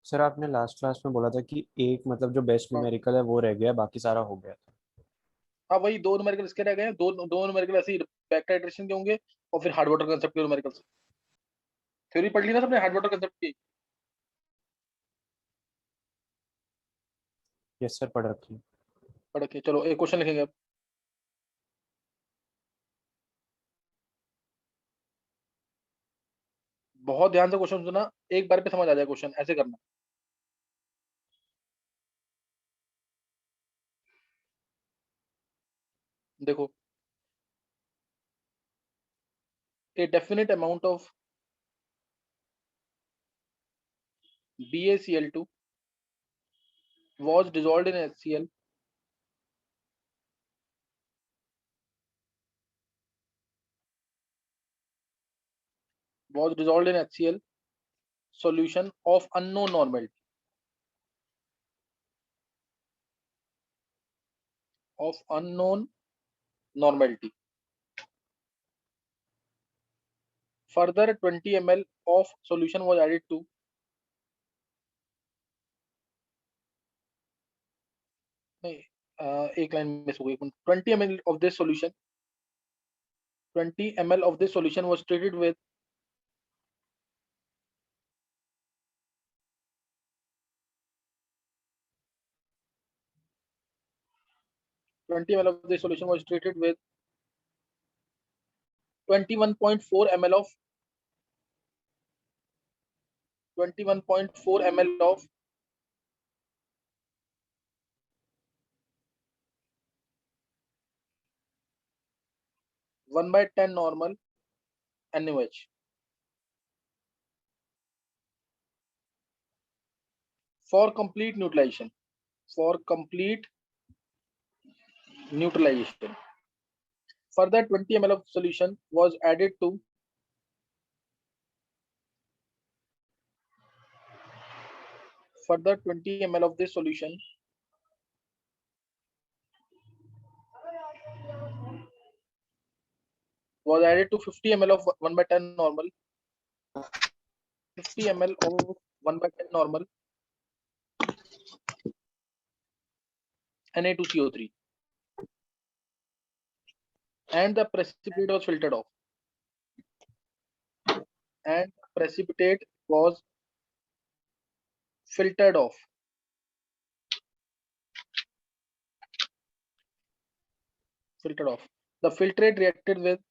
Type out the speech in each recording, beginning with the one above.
Sir आपने last class में बोला था कि एक मतलब जो बेस्ट हाँ न्यूमेरिकल है वो रह गया, बाकी सारा हो गया था। हाँ, वही दो न्यूमेरिकल इसके रह गए हैं, दो दो न्यूमेरिकल ऐसे ही वेक्टर इटरेशन के होंगे, और फिर हार्ड वाटर कंसेप्ट के न्यूमेरिकल्स। थ्योरी पढ़ ली ना सबने हार्ड वाटर कंसेप्ट की? यस सर, पढ़ रखी है। पढ़ के चलो एक क्वेश्चन लिखेंगे अब। बहुत ध्यान से क्वेश्चन सुना, एक बार पे समझ आ जाए क्वेश्चन, ऐसे करना। देखो, a definite amount of BaCl2 was dissolved in HCl was dissolved in HCl solution of unknown normality, of unknown normality. Further 20 ml of solution was added to नहीं, एक लाइन मिस हो गई। 20 ml of this solution, 20 ml of this solution was treated with 20 ml of this solution was treated with 21.4 ml of 21.4 ml of 1/10 normal NaOH. For complete neutralization, for complete neutralization, further 20 ml of solution was added to further 20 ml of this solution was added to 50 ml of 1/10 normal, 50 ml of 1/10 normal Na2CO3, and the precipitate was filtered off, and precipitate was filtered off. Filtered off. The filtrate reacted with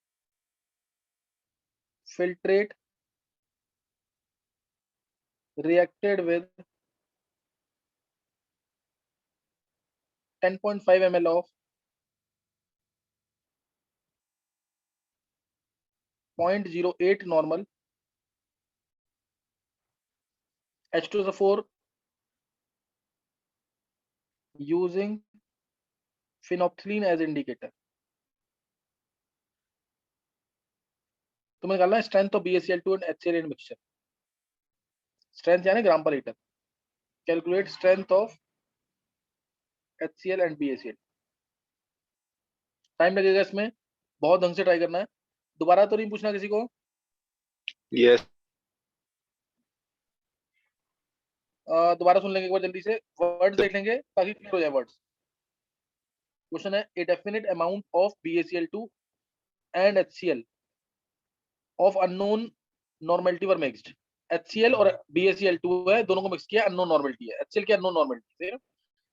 10.5 ml of 0.08 normal H2SO4 using phenolphthalein as indicator. तुम्हें निकालना है strength of BaCl2 and HCl in mixture. Strength यानी ग्राम पर litre. Calculate strength of HCl and BaCl. Time लगेगा इसमें, बहुत ढंग से ट्राई करना है. दोबारा तो नहीं पूछना किसी को. यस दोबारा सुन लेंगे एक बार जल्दी से, वर्ड्स देख लेंगे ताकि क्लियर हो जाए वर्ड्स. क्वेश्चन है a definite amount of BaCl2 and HCl of unknown normality were mixed. HCl और BaCl2 है, दोनों को मिक्स किया, अननोन नॉर्मेलिटी है. HCl की unknown normality.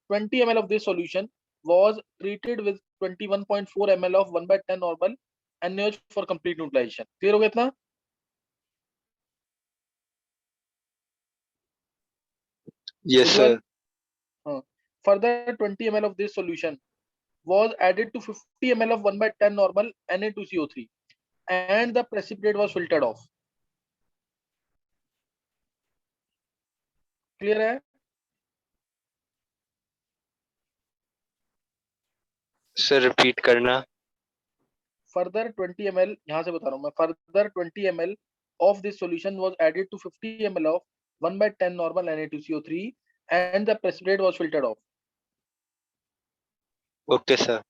20 ml of this solution was treated with 21.4 ml of 1/10 normal NaOH for complete neutralization. Clear हो गया इतना? Yes sir. हाँ. Further 20 ml of this solution was added to 50 ml of 1/10 normal Na2CO3 and the precipitate was filtered off. Clear है? Sir repeat करना. Further 20 ml, यहाँ से बता रहा हूँ मैं. Further 20 ml of this solution was added to 50 ml of 1/10 normal Na2CO3 and the precipitate was filtered off. Okay sir.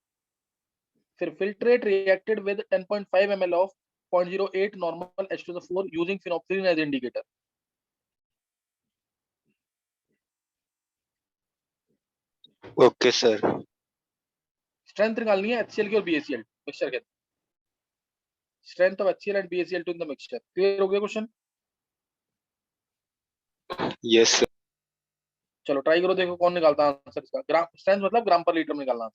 फिर filtrate reacted with 10.5 ml of 0.08 normal H2SO4 using phenolphthalein as indicator. Okay sir. Strength निकालनी है HCl की और BaCl mixture के, strength of HCl and BaCl2 in the mixture. Clear हो गया question? Yes sir. चलो try करो, देखो कौन निकालता है आंसर इसका। ग्राम स्ट्रेंथ मतलब ग्राम पर लीटर में निकालना।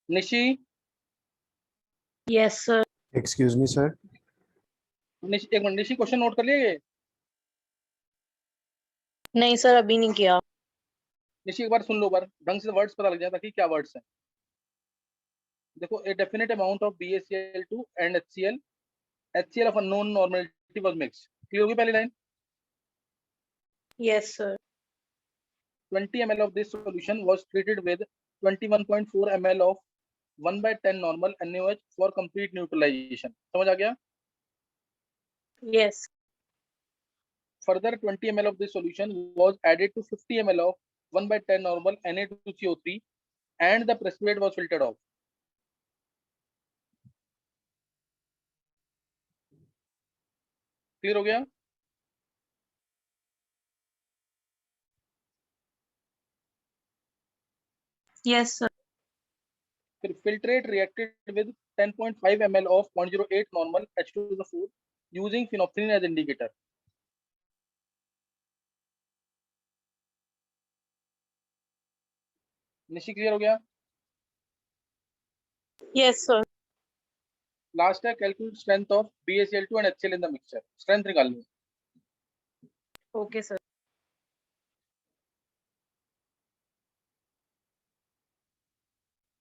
Nishi, yes sir. Excuse me sir. एक मिनट निशी, क्वेश्चन नोट कर लिए ये? नहीं सर, अभी नहीं किया। निशी एक बार सुन लो, बार ढंग से वर्ड्स पता लग जाए ताकि क्या वर्ड्स हैं। देखो, a definite amount of BaCl2 and HCl of unknown normality was mixed। Clear होगी पहली line? Yes sir. 20 ml of this solution was treated with 21.4 ml of 1/10 normal NaOH for complete neutralization। समझ आ गया? Yes. Further, 20 ml of this solution was added to 50 ml of 1/10 normal Na2CO3 and the precipitate was filtered off। Clear हो गया? Yes sir. फिर filtrate reacted with 10.5 ml of 0.08 normal H2SO4 using phenolphthalein as indicator. निश्चित clear हो गया? Yes, sir. Last है calculate strength of BaCl2 and HCl in the mixture. Strength निकालनी है. Okay, sir.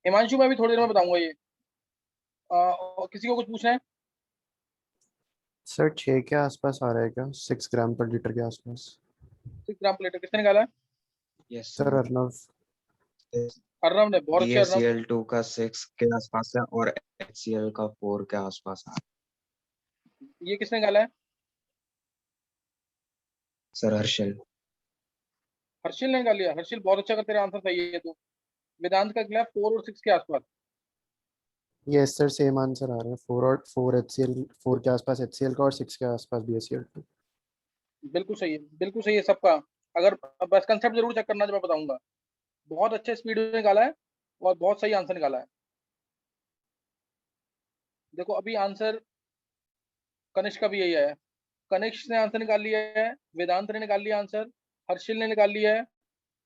Himanshu मैं भी थोड़ी देर में बताऊंगा ये. किसी को कुछ पूछना है? सर 6 के आसपास आ रहा है क्या? 6 ग्राम पर लीटर के आसपास. 6 ग्राम पर लीटर किसने निकाला है? Yes sir Arnav. अर्नव ने. बहुत अच्छे अर्नव. BaCl2 का 6 के आसपास है और HCl का 4 के आसपास है. ये किसने निकाला है? सर हर्षल. हर्षिल ने निकाल लिया. हर्षिल बहुत अच्छा. कर तेरा आंसर सही है. तो वेदांत का निकला 4 और 6 के आसपास. यस सर सेम आंसर आ रहा है. 4 और 4 HCl, 4 के आसपास HCl का और 6 के आसपास BaCl2. बिल्कुल सही है. बिल्कुल सही है सबका. अगर बस कंसेप्ट जरूर चेक करना, जब मैं बताऊंगा. बहुत अच्छे स्पीड में निकाला है और बहुत सही आंसर निकाला है. देखो अभी आंसर कनिष्क का भी यही है. कनिष्क ने आंसर निकाल लिया है, वेदांत ने निकाल लिया आंसर, हर्षिल ने निकाल लिया है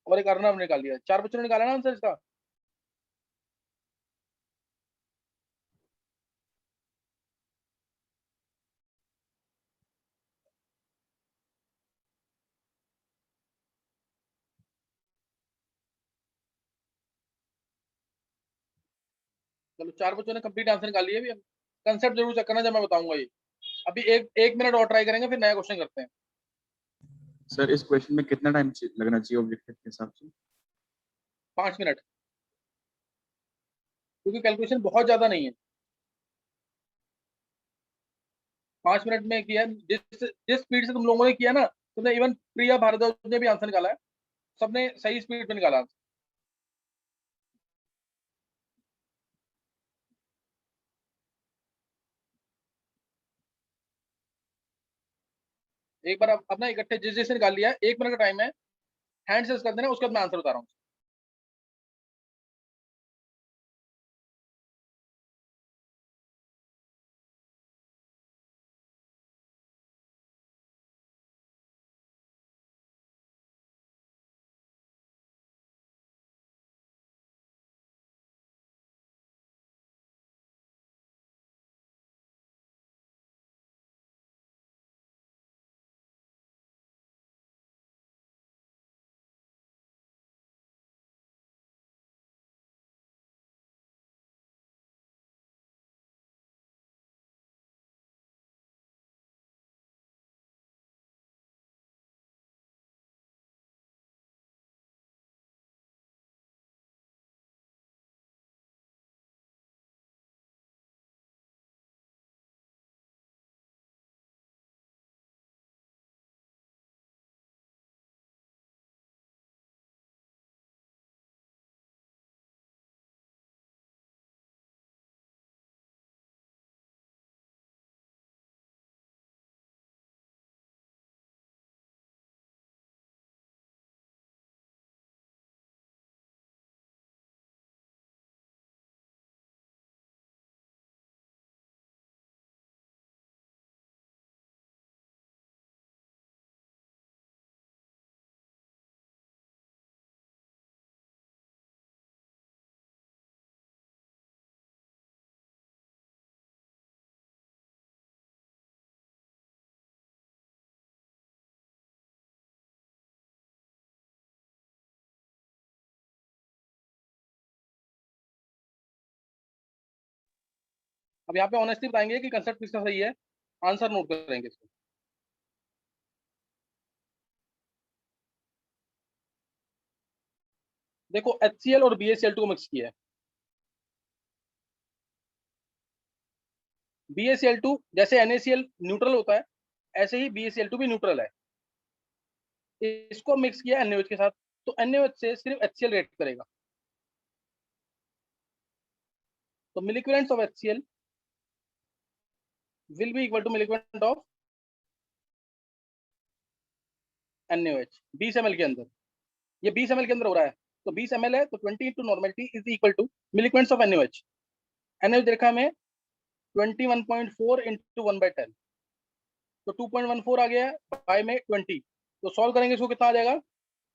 और एक अर्णव ने निकाल लिया है. 4 बच्चों ने निकाला ना आंसर इसका. चलो 4 बच्चों ने कंप्लीट आंसर निकाल लिया. अभी कंसेप्ट जरूर चेक करना जब मैं बताऊंगा ये. अभी एक मिनट और ट्राई करेंगे, फिर नया क्वेश्चन करते हैं. सर इस क्वेश्चन में कितना टाइम लगना चाहिए ऑब्जेक्टिव के हिसाब से? 5 मिनट. क्योंकि कैलकुलेशन बहुत ज्यादा नहीं है. 5 मिनट में किया. जिस स्पीड से तुम लोगों ने किया ना, तुमने इवन प्रिया भारद्वाज ने भी आंसर निकाला है. सबने सही स्पीड में निकाला. एक बार अपना इकट्ठे जिस जिसने निकाल लिया है, 1 मिनट का टाइम है. हैंड सेल्स कर देना, उसके बाद मैं आंसर बता रहा हूँ. अब यहाँ पे ऑनेस्टली बताएंगे कि कंसेप्ट किसका सही है. आंसर नोट करेंगे इसको. देखो HCl और BaCl2 को मिक्स किया है. BaCl2 जैसे NaCl न्यूट्रल होता है, ऐसे ही BaCl2 भी न्यूट्रल है. इसको मिक्स किया NaOH के साथ, तो NaOH से सिर्फ HCl रिएक्ट करेगा. तो milliequivalent of HCl will be equal to milliequivalent of NaOH 20 ml के अंदर. ये 20 ml के अंदर हो रहा है. तो 20 ml है, तो 20 into normality is equal to milliquents of NaOH. NaOH देखा हमें 21.4 into 1/10, तो 2.14 आ गया है, बाय में 20, तो सॉल्व करेंगे इसको कितना आ जाएगा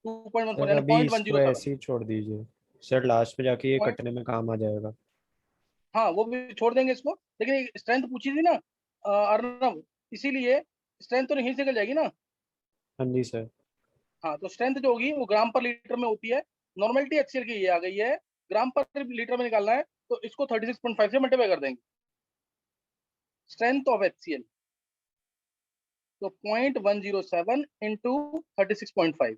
2.14 सर यानी अभी इसको 0.107. ऐसे ही छोड़ दीजिए सर, लास्ट में जाके ये Point- कटने में काम आ जाएगा। हाँ वो भी छोड़ देंगे इसको, लेकिन स्ट्रेंथ पूछी थी ना अर्नव, इसीलिए स्ट्रेंथ तो नहीं से निकल जाएगी ना। हाँ जी सर। हाँ तो स्ट्रेंथ जो होगी वो ग्राम पर लीटर में होती है, नॉर्मलिटी HCl की ये आ गई है, ग्राम पर लीटर में निकालना है, तो इसको 36.5 से मल्टीप्लाई कर देंगे स्ट्रेंथ ऑफ HCl, तो 0.107 इंटू 36.5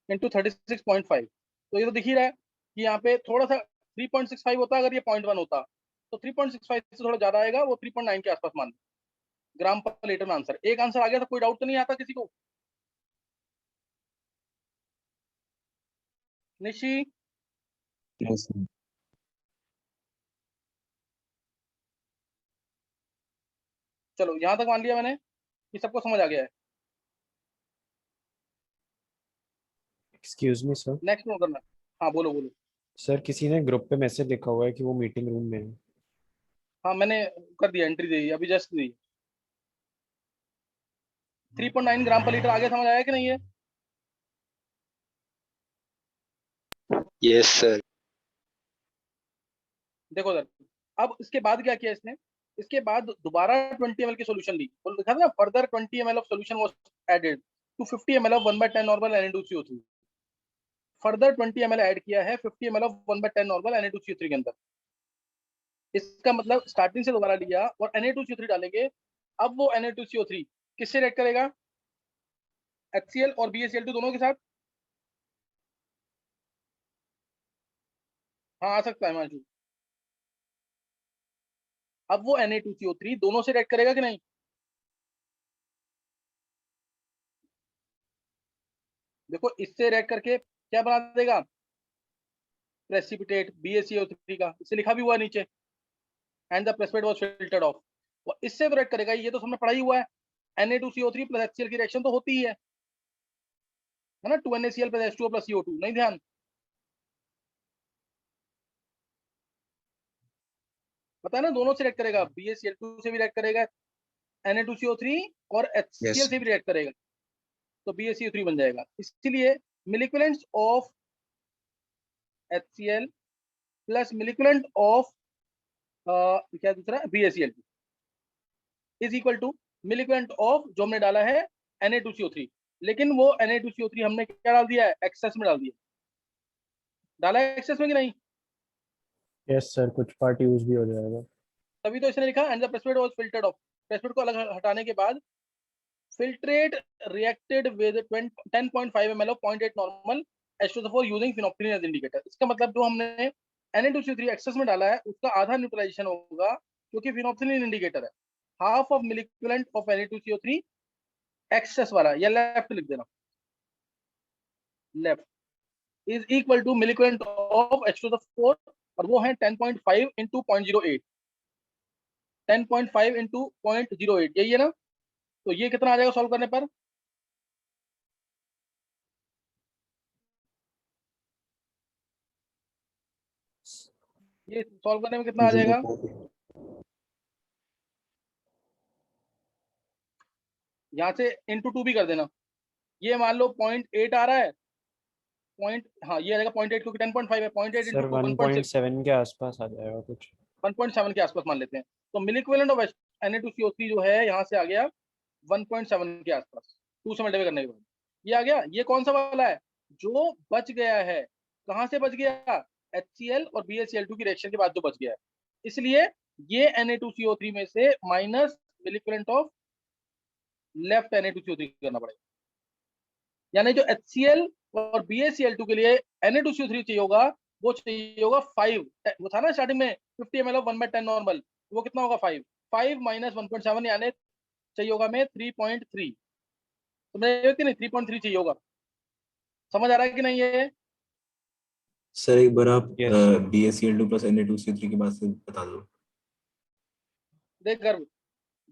इंटू 36.5, तो ये तो दिख ही रहा है कि यहाँ पे थोड़ा सा 3.65 होता, अगर ये 0.1 होता तो 3.65 से थोड़ा ज्यादा आएगा, वो 3.9 के आसपास मान ग्राम पर लीटर में आंसर। एक आंसर आ गया, तो कोई डाउट तो नहीं आता किसी को? निशी, नहीं सर। चलो यहाँ तक मान लिया मैंने कि सबको समझ आ गया है। Excuse me sir. Next note करना। हाँ बोलो बोलो। सर किसी ने ग्रुप पे मैसेज लिखा हुआ है कि वो मीटिंग रूम में है। हाँ मैंने कर दिया, एंट्री दी अभी जस्ट दी। 3.9 ग्राम पर लीटर आगे समझ आया कि नहीं है? Yes sir. देखो सर, अब इसके बाद क्या किया इसने, इसके बाद दोबारा 20 ml की सोल्यूशन ली, और लिखा था ना further 20 ml of solution was added to 50 ml of 1/10 normal Na2CO3। Further 20 ml add किया है 50 ml ऑफ 1/10 नॉर्मल Na2CO3 के अंदर। इसका मतलब स्टार्टिंग से दोबारा लिया और Na2CO3 डालेंगे। अब वो Na2CO3 किससे रिएक्ट करेगा? HCl और BaCl2 दोनों के साथ। हाँ आ सकता है मांशु। अब वो Na2CO3 दोनों से रिएक्ट करेगा कि नहीं? देखो इससे रिएक्ट करके क्या बना देगा? प्रेसिपिटेट BaCO3 का, इसे लिखा भी हुआ है नीचे, and the precipitate was filtered of. वो इससे तो रिएक्ट करेगा, ये तो हमने पढ़ा ही हुआ है। Na2CO3 प्लस HCl की रिएक्शन तो होती ही है ना, 2NaCl plus H2O plus CO2, नहीं ध्यान? पता है ना, दोनों से रिएक्ट करेगा, BaCl2 से भी रिएक्ट करेगा, Na2CO3 और HCl Yes. से भी रिएक्ट करेगा, तो BaCO3 बन जाएगा। इसलिए milliequivalent of HCl plus milliequivalent of क्या दूसरा BaCl2 is equal to milliequivalent of जो हमने डाला है Na2CO3, लेकिन वो Na2CO3 हमने क्या डाल दिया है? एक्सेस में डाल दिया। डाला है एक्सेस में कि नहीं? यस सर, कुछ पार्ट यूज भी हो जाएगा। तभी तो इसने लिखा and the precipitate was filtered of. Precipitate को अलग हटाने के बाद filtrate reacted with 10.5 ml of 0.8 normal H2SO4 using phenolphthalein as indicator। इसका मतलब जो हमने Na2CO3 एक्सेस में डाला है उसका आधा न्यूट्रलाइजेशन होगा, क्योंकि phenolphthalein इंडिकेटर है। Half of milliequivalent of Na2CO3 excess वाला, या लेफ्ट लिख देना, left is equal to milliequivalent of H2SO4, और वो है 10.5 इंटू 0.08, 10.5 इंटू 0.08, यही है ना? तो ये कितना आ जाएगा सॉल्व करने पर? ये सॉल्व करने में कितना आ जाएगा? 0.4. यहाँ से इंटू 2 भी कर देना। ये मान लो 0.8 आ रहा है, पॉइंट, हाँ ये आ जाएगा 0.8, क्योंकि 10.5 है, 0.8 सर इंटू 1.6, 1.7 के आसपास आ जाएगा कुछ। 1.7 के आसपास मान लेते हैं। तो मिलिक्विलेंट ऑफ Na2CO3 जो है यहाँ से आ गया 1.7 के आसपास, 2 से मल्टीप्लाई करने के बाद ये आ गया। ये कौन सा वाला है जो बच गया है? कहाँ से बच गया? HCl और BaCl2 की रिएक्शन के बाद जो बच गया है, इसलिए ये Na2CO3 में से माइनस मिलिक्विलेंट ऑफ लेफ्ट Na2CO3 करना पड़ेगा। यानी जो HCl और BaCl2 के लिए Na2CO3 चाहिए होगा, वो चाहिए होगा 5, वो था ना स्टार्टिंग में 50 ml ऑफ 1/10 नॉर्मल, वो कितना होगा 5 माइनस 1.7, यानी चाहिए होगा में 3.3, तो मैं कि नहीं 3.3 चाहिए होगा। समझ आ रहा है कि नहीं ये? सर एक बार आप Yes. BaCl2 प्लस Na2CO3 की बात से बता दो। देख कर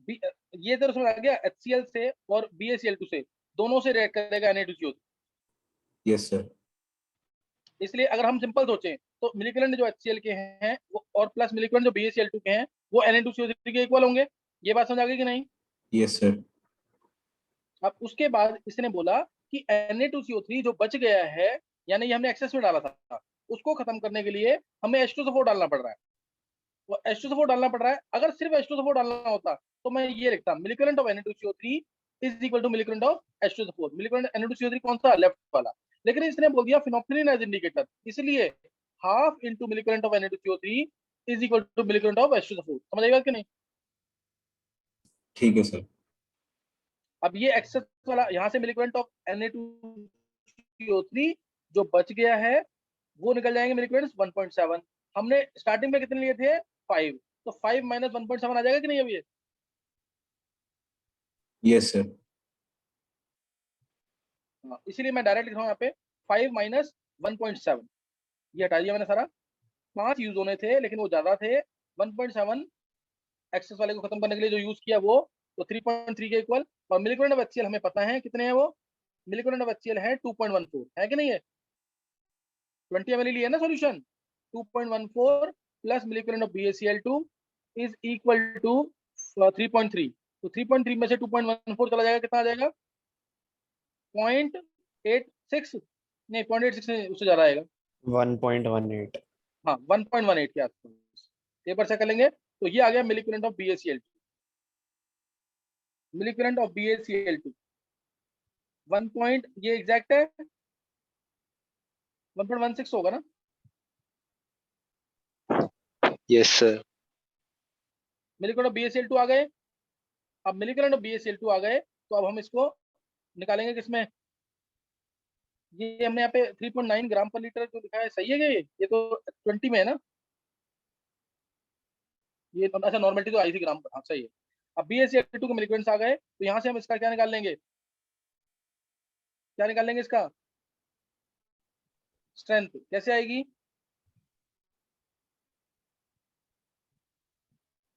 ये तो समझ आ गया, HCl से और BaCl2 से दोनों से रिएक्ट करेगा Na2CO3। Yes sir. इसलिए अगर हम सिंपल सोचें तो मिलिकुलेंट जो HCl के हैं वो और प्लस मिलिकुलेंट जो BaCl2 के हैं वो Na2CO3 के इक्वल होंगे। ये बात समझ आ गई कि नहीं? Yes sir. अब उसके बाद इसने बोला कि Na2CO3 जो बच गया है, यानी ये हमने एक्सेस में डाला था, उसको खत्म करने के लिए हमें H2SO4 डालना पड़ रहा है। तो H2SO4 डालना पड़ रहा है। अगर सिर्फ H2SO4 डालना होता तो मैं ये लिखता milliequivalent of Na2CO3 is equal to milliequivalent of H2SO4। Milliequivalent Na2CO3 कौन सा? लेफ्ट वाला। लेकिन इसने बोल दिया फिनोप्सिलिन एज इंडिकेटर, इसलिए half into milliequivalent of Na2CO3 is equal to milliequivalent of H2SO4। समझ आई बात कि नहीं? ठीक है सर। अब ये एक्सेस वाला यहाँ से मिलिकुलेंट ऑफ Na2CO3 जो बच गया है वो निकल जाएंगे मिलिकुलेंट्स 1.7। हमने स्टार्टिंग में कितने लिए थे? 5। तो 5 माइनस 1.7 आ जाएगा कि नहीं? अब ये यस सर। इसीलिए मैं डायरेक्ट लिख रहा हूँ यहाँ पे 5 माइनस 1.7। ये हटा दिया मैंने सारा। 5 यूज होने थे लेकिन वो ज्यादा थे। 1.7 एक्सेस वाले को खत्म करने के लिए जो यूज किया वो, तो 3.3 के इक्वल। और मिलिकुलेंट ऑफ HCl हमें पता है कितने हैं वो। मिलिकुलेंट ऑफ HCl है 2.14, है कि नहीं है? 20 ml लिया ना solution. 2.14 plus milliequivalent of BaCl2 is equal to 3.3। तो 3.3 में से 2.14 चला जाएगा, कितना आ जाएगा? 0.86 नहीं, 0.86 नहीं, उससे ज्यादा आएगा। 1.18। हाँ 1.18 के आसपास। पेपर से कर लेंगे। तो ये आ गया milliequivalent of BaCl2। Milliequivalent of BaCl2 1 point, ये एग्जैक्ट है 1.16 होगा ना? Yes sir. Milliequivalent of BaCl2 आ गए। अब मिलिकुलेंट ऑफ BaCl2 आ गए तो अब हम इसको निकालेंगे किसमें? ये हमने यहाँ पे 3.9 ग्राम पर लीटर जो लिखा है सही है क्या? ये तो 20 में है ना? ये अच्छा नॉर्मलिटी तो आई थी ग्राम पर, हाँ सही है। अब BaCl2 के मिलिकुलेंट्स आ गए तो यहाँ से हम इसका क्या निकाल लेंगे? क्या निकाल लेंगे इसका? स्ट्रेंथ कैसे आएगी?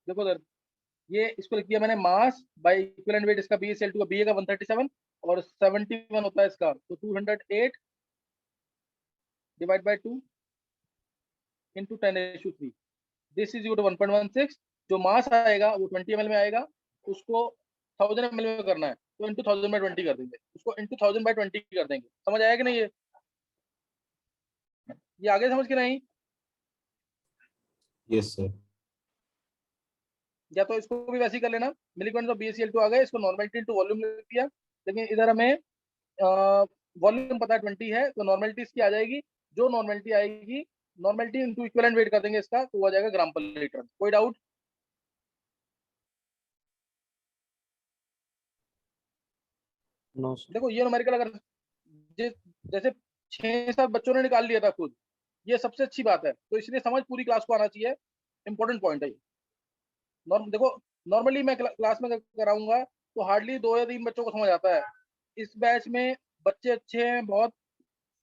देखो सर, ये इसको लिख दिया मैंने मास बाय इक्विवेलेंट वेट। इसका BaCl2 का Ba का 137 और 71 होता है इसका, तो 208 divide by 2 into 10⁻³ this is equal to 1.16। जो मास आएगा वो 20 ml में आएगा, उसको 1000 ml में करना है तो इंटू 1000 बाय 20 कर देंगे, उसको इंटू 1000 बाय 20 कर देंगे। समझ आया कि नहीं? ये आगे समझ के नहीं? Yes sir. या तो इसको भी वैसे ही कर लेना। मिलिकुलेंट ऑफ BaCl2 आ गए, इसको नॉर्मलिटी इंटू वॉल्यूम लिख दिया। लेकिन इधर हमें वॉल्यूम पता है 20 है, तो नॉर्मलिटी इसकी आ जाएगी। जो नॉर्मलिटी आएगी, नॉर्मलिटी इंटू इक्विवेलेंट वेट कर देंगे इसका, तो वो आ जाएगा ग्राम पर लीटर। कोई डाउट? नो। देखो ये न्यूमेरिकल अगर जैसे 6-7 बच्चों ने निकाल लिया था खुद, ये सबसे अच्छी बात है। तो इसलिए समझ पूरी क्लास को आना चाहिए, इंपॉर्टेंट पॉइंट है ये। देखो नॉर्मली मैं क्लास में कराऊंगा तो हार्डली 2 या 3 बच्चों को समझ आता है। इस बैच में बच्चे अच्छे हैं बहुत,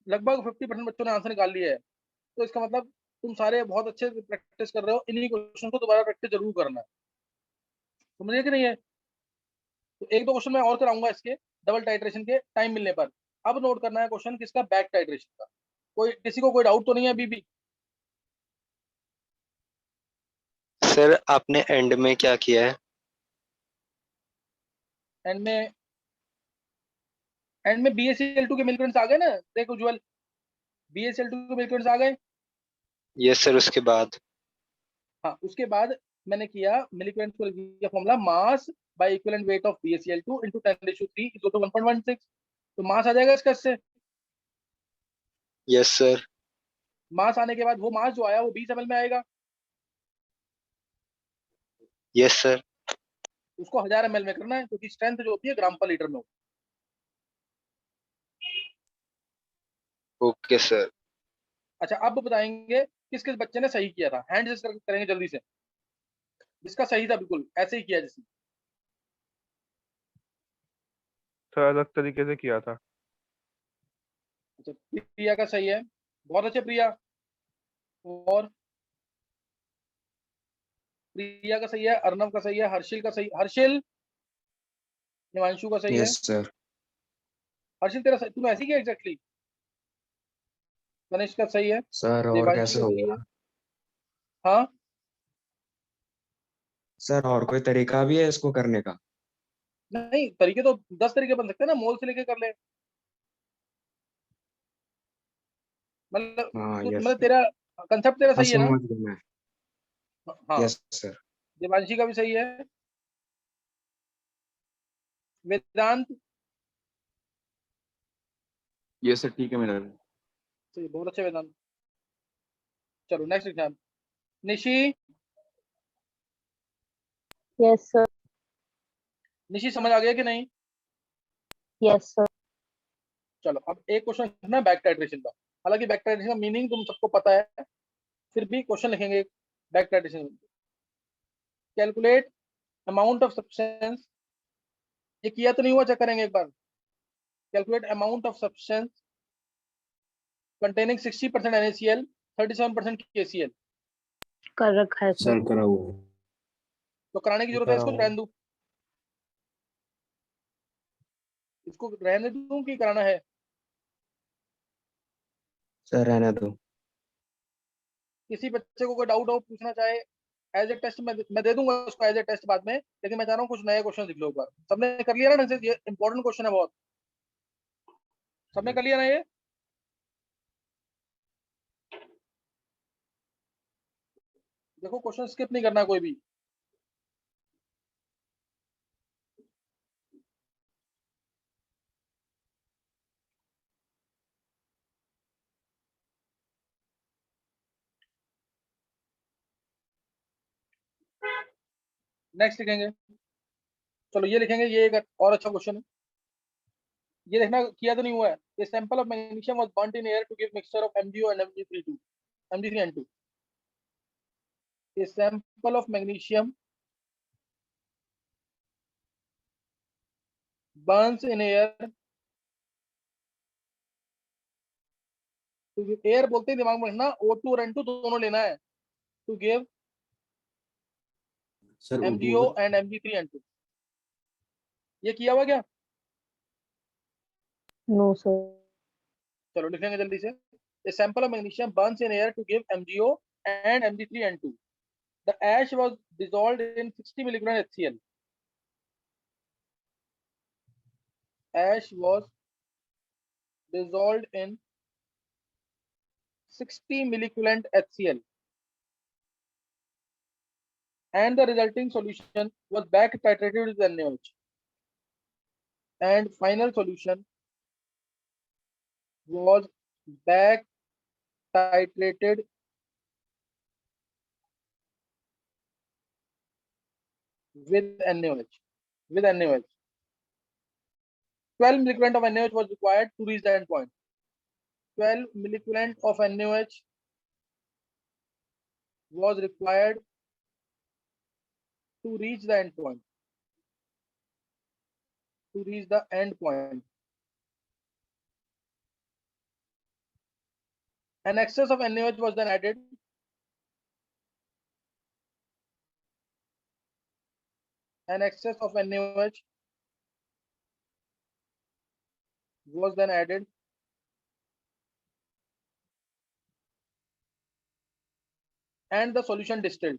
लगभग 50% बच्चों ने आंसर निकाल लिया है। तो इसका मतलब तुम सारे बहुत अच्छे से प्रैक्टिस कर रहे हो। इन्हीं क्वेश्चन को दोबारा प्रैक्टिस जरूर करना है। समझिए कि नहीं है? तो 1-2 क्वेश्चन मैं और कराऊंगा इसके डबल टाइट्रेशन के टाइम मिलने पर। अब नोट करना है क्वेश्चन किसका? बैक टाइट्रेशन का। किसी को कोई डाउट तो नहीं है अभी भी? सर आपने एंड में क्या किया है? एंड में BaCl2 के मिलिकुलेंट्स आ गए ना, देख उज्जवल, BaCl2 के मिलिकुलेंट्स आ गए। Yes sir. उसके बाद हाँ उसके बाद मैंने किया मिलिकुलेंट्स को लिख दिया formula mass by equivalent weight of BaCl2 into 10⁻³ equal to 1.16। तो मास आ जाएगा इसका इससे। Yes sir. मास आने के बाद वो मास जो आया वो 20 ml में आएगा, यस सर। उसको 1000 ml में करना है क्योंकि स्ट्रेंथ जो होती है ग्राम पर लीटर में होती ओके सर। है। अच्छा अब बताएंगे किस किस बच्चे ने सही किया था। हैंड रेस करेंगे जल्दी से, जिसका सही था बिल्कुल ऐसे ही किया जिसने। सर अलग तरीके से किया था। अच्छा प्रिया का सही है, बहुत अच्छे प्रिया। और प्रिया का सही है, अर्नव का सही है, हर्षिल का सही, हर्षिल, हिमांशु का सही है। Yes sir. हर्षिल तेरा तूने ऐसे ही किया एग्जैक्टली? तनिष्क का सही है, सर और देवांशी कैसे का सही होगा? है। हाँ, सर और कोई तरीका भी है इसको करने का? नहीं तरीके तो 10 तरीके बन सकते हैं ना, मोल से लेके कर ले। मतलब हाँ यस मतलब सर। तेरा कंसेप्ट तेरा हाँ सही है ना। समझ गया मैं। हाँ, यस सर। देवांशी का भी सही है। वेदांत ये सर ठीक है मेरा। सही, बहुत अच्छे वेदांत। चलो next exam. Nishi, Yes, sir. Nishi समझ आ गया कि नहीं? Yes, sir. चलो अब एक क्वेश्चन ना बैक टाइट्रेशन का। हालांकि बैक टाइट्रेशन का मीनिंग तुम सबको पता है, फिर भी क्वेश्चन लिखेंगे back titration. Calculate amount of substance, ये किया तो नहीं हुआ, चेक करेंगे एक बार। Calculate amount of substance containing 60% NaCl, 37% KCl। कर रखा है सर। सर करा हुआ है। तो कराने की जरूरत है, इसको रहने दूं? इसको रहने दूं कि कराना है? सर रहने दो। किसी बच्चे को कोई डाउट हो पूछना चाहे, एज ए टेस्ट मैं दे दूंगा उसको एज ए टेस्ट बाद में, लेकिन मैं चाह रहा हूँ कुछ नए क्वेश्चन लिख लो एक बार। सबने कर लिया ना ढंग से? ये इंपॉर्टेंट क्वेश्चन है बहुत। सबने कर लिया ना ये? देखो क्वेश्चन स्किप नहीं करना कोई भी। नेक्स्ट लिखेंगे, चलो ये लिखेंगे, ये एक और अच्छा क्वेश्चन है। ये देखना किया तो नहीं हुआ है। A sample of magnesium was burnt in air to give mixture of MgO and Mg3N2। A sample of magnesium burns in air to give, air बोलते ही दिमाग में रखना O2 और N2 दोनों लेना है, to give sir MgO O2 and Mg3N2। ये किया हुआ क्या? No, sir. चलो लिखेंगे जल्दी से। A sample of magnesium burns in air to give MgO and Mg3N2। The ash was dissolved in 60 milligram HCl। Ash was dissolved in 60 milliculant HCl and the resulting solution was back titrated with NaOH, and final solution was back titrated with NaOH. 12 milliculant of NaOH was required to reach the end point. 12 milliculant of NaOH was required to reach the end point. An excess of NaOH was then added. An excess of NaOH was then added and the solution distilled.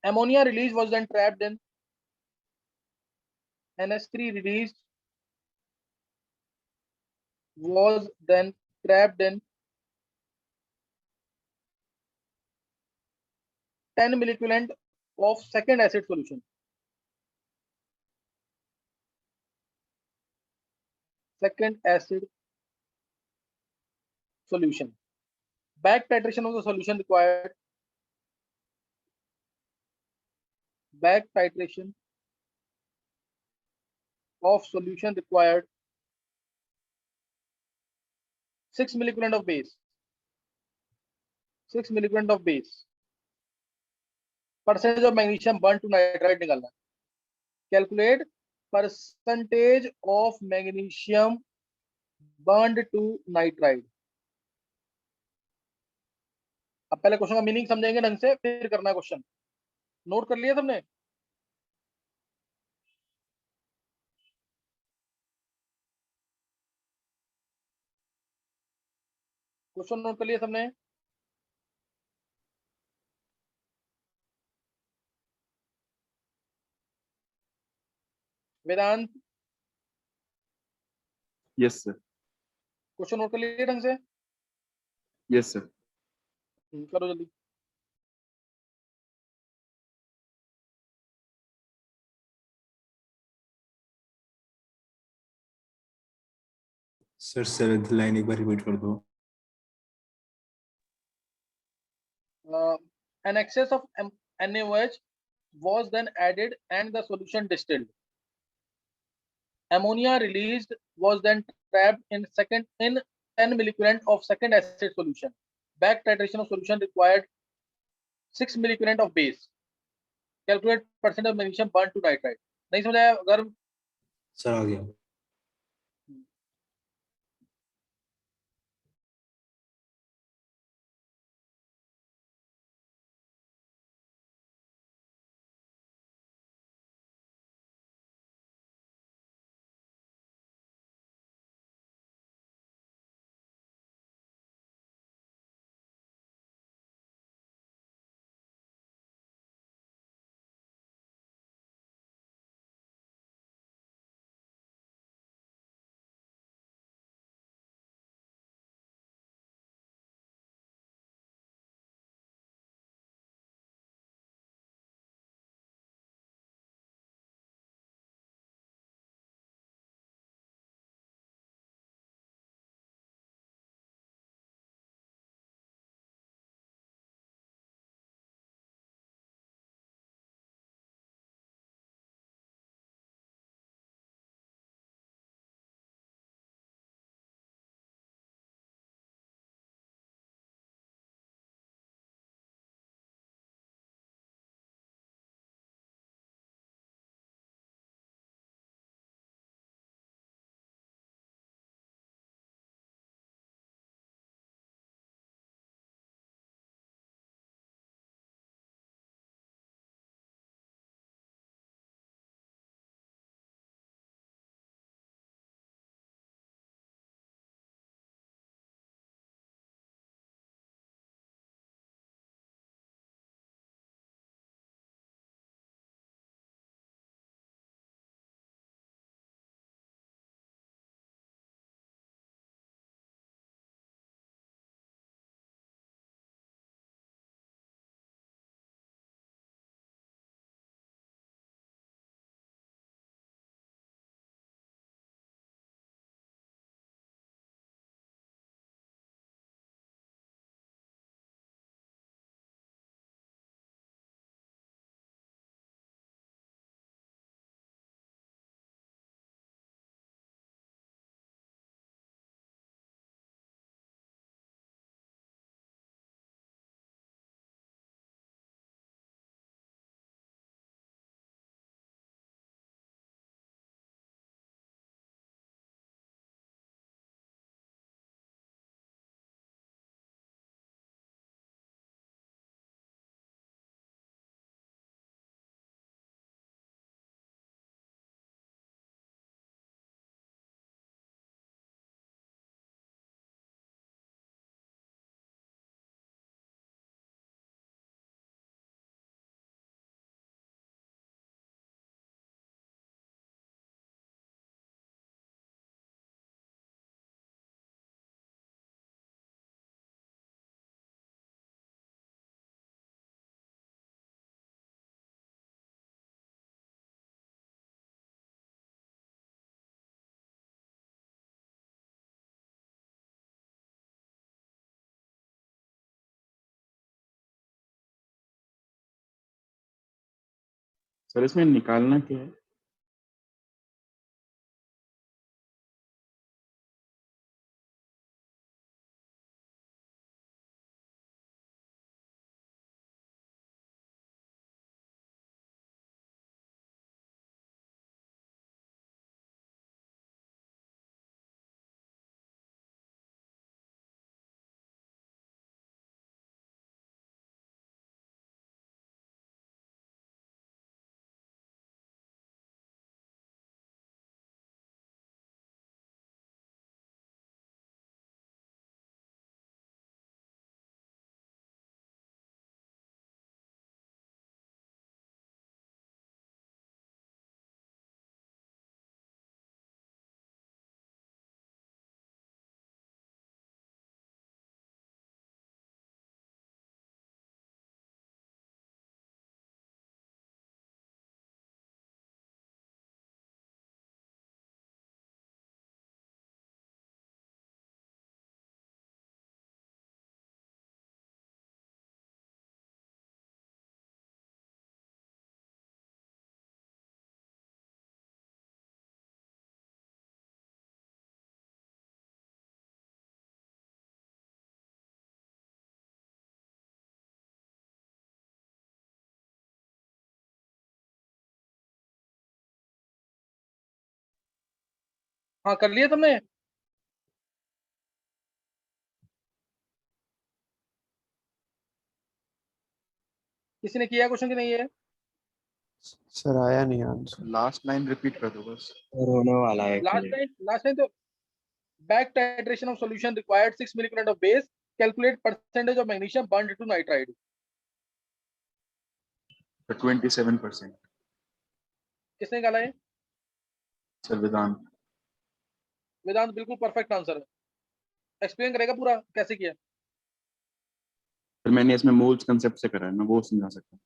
Ammonia release was then trapped in. NH3 release was then trapped in 10 milliculant of second acid solution. Back titration of the solution required. Back titration of solution required 6 milliculant of base. 6 milliculant of base. Percentage of magnesium burnt to nitride निकालना। Calculate percentage of magnesium burned to nitride। अब पहले question का meaning समझेंगे ढंग से, फिर करना question. Note कर लिया सबने? क्वेश्चन नोट कर लिया सबने? वेदांत, यस सर। क्वेश्चन नोट कर लिए ढंग से? Yes sir. करो जल्दी। सर 7th लाइन एक बार रिपीट कर दो। An excess of NaOH was then added and the solution distilled. Ammonia released was then trapped in 10 millicurie of second acid solution. Back titration of solution required 6 millicurie of base. Calculate percent of magnesium burnt to nitrite. नहीं समझाया? अगर sir आ गया। Sir इसमें निकालना क्या है? हाँ कर लिया तुमने? किसी ने किया क्वेश्चन कि नहीं है? सर आया नहीं आंसर। लास्ट लाइन रिपीट कर दो बस। और होने वाला है लास्ट टाइम तो back titration of solution required 6 millicurie of base, calculate percentage of magnesium burned to nitride. 27%। किसने निकाला है? सर वेदांत। वेदांत बिल्कुल परफेक्ट आंसर है। एक्सप्लेन करेगा पूरा कैसे किया? सर मैंने इसमें मोल्स कंसेप्ट से करा है, मैं वो समझा सकता हूँ।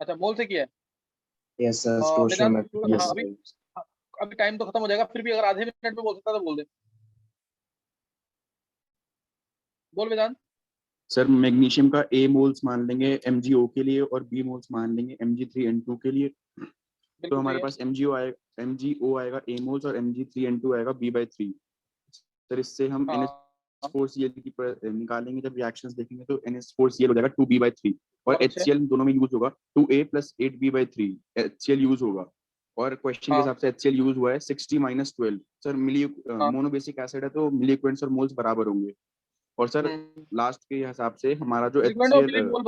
अच्छा मोल से किया है। यस सर वेदांत स्टोइशियोमेट्री हाँ, अभी टाइम तो खत्म हो जाएगा, फिर भी अगर आधे मिनट में बोल सकता तो बोल दे। बोल वेदांत। सर मैग्नीशियम का A मोल्स मान लेंगे MgO के लिए और B मोल्स मान लेंगे Mg3N2 के लिए। तो बिल्कुल हमारे सही है। पास MgO आएगा A मोल्स और Mg3N2 आएगा B/3। सर इससे हम हाँ NH4Cl की निकालेंगे, जब रिएक्शंस देखेंगे तो NH4Cl हो जाएगा 2B/3 और बहुत अच्छे। HCl दोनों में यूज होगा 2A + 8B/3 HCl यूज होगा। और क्वेश्चन के हाँ हिसाब से HCl यूज हुआ है 60 - 12। सर हाँ मोनोबेसिक एसिड है तो मिली इक्विवेलेंट्स और मोल्स बराबर होंगे। और सर लास्ट के हिसाब से हमारा जो मिलीक्वेंट और HCl मिलीमोल